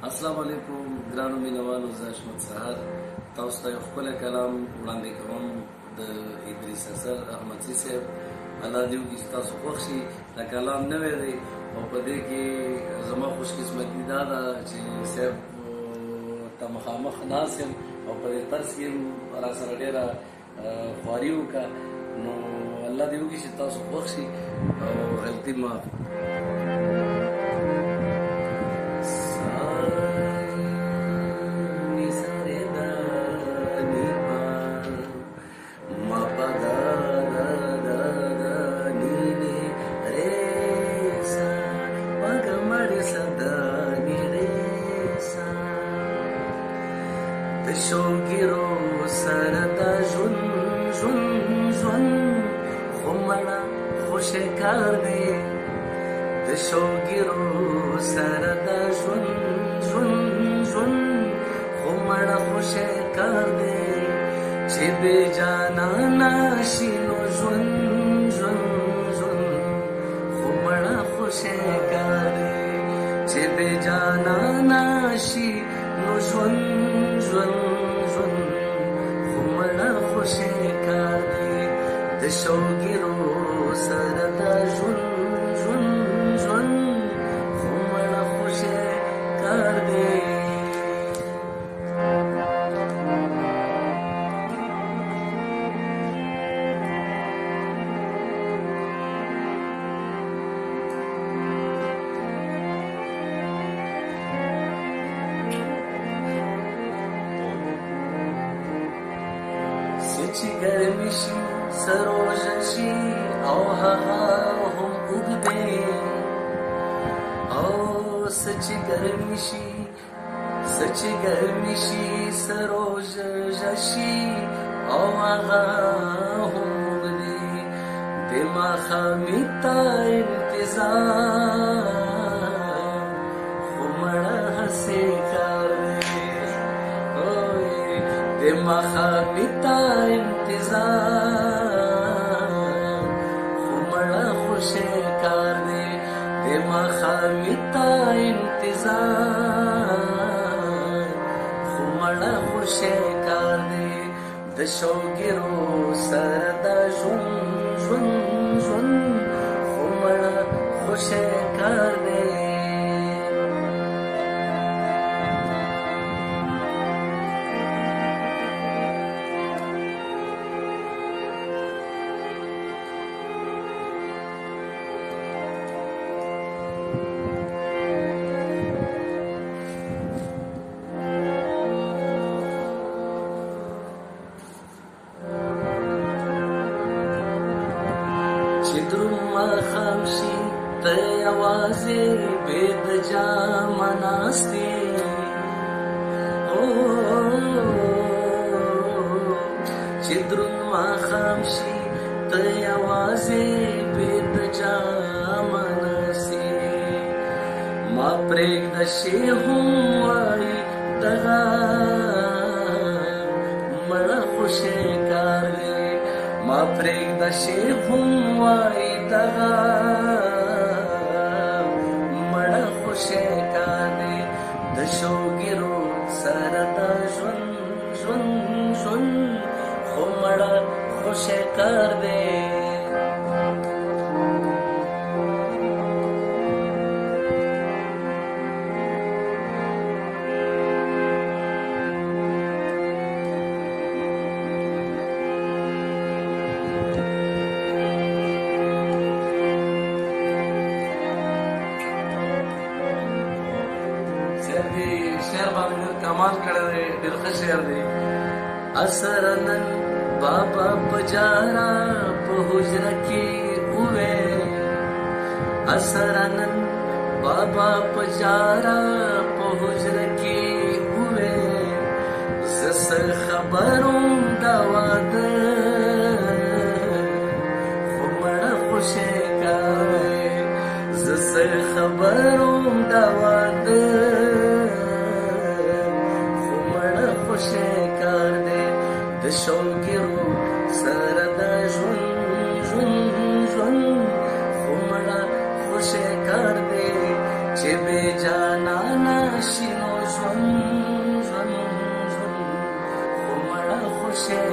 अस्सलाम वालेकुम ګرانو مینوالو. زه حشمت سحر تاسو ته یو ښکلی کلام وړاندې کوم د ادریس اثر احمدزي صاحب. الله دې وکړي چې تاسو خوښ شي. دا کلام نوی دی او په دې کې زما خوش قسمتي دا ده چې صاحب ته مخامخ ناست یم او په دې طرز کې را سره ډېره خواري وکړه. نو الله دې وکړي چې تاسو خوښ شي او غلطي معاف. شوګیرو سره د ژوند خو مړه خوشې کار دی. د شوګیرو سره د ژوند خو مړه خوشې کار دی. چې بې جانانه شي نو ژوند خو مړه خوشې کار دی. چې بې جانانه شي نو ژوند خو مړه خوشې کار دی. د شوګیرو سره د ژوند خو مړه خوشې کار دی. چې ګرمي شي سروژن شي او هغه هم اوږدې او چې ګرمي شي سروژن شي او هغه هم اوږدې. د ماښامي ته انتظار خو مړه هسې کار دی. د ماښامي ته انتظار خو مړه خوشې کار دی. د ماښامي ته انتظار خو مړه خوشې کار دی. د شوګیرو سره د ژوند خو مړه خوشې کار دی. چې دروند ماښام شي ته یوازې بې د جامه ناست یې. چې دروند ماښام شي ته یوازې بې د جامه ناست یې. ما پرېږده شی هم وایي دغه مړه خوشې کار دی. ما پرېږده شی هم وایي دغه مړه خوشې کار دی. د شوګیرو سره د ژوند خو مړه خوشې کار دی. شعر باندې کمال کړی دی، ډېر ښه شعر دی. اسره نن بابا پجارا په حجره کې ووې. اسره نن بابا پجارا په حجره کې ووې. زه څه خبروم دا واده خو مړه خوشې کار دی. زه څه خبروم دا واده خوشې کار دی. د شوګیرو سره د ژوند خو مړه خوشې کار دی. چې بې جانانه شي نو ژوند ژوند ژوند خو مړه خوشې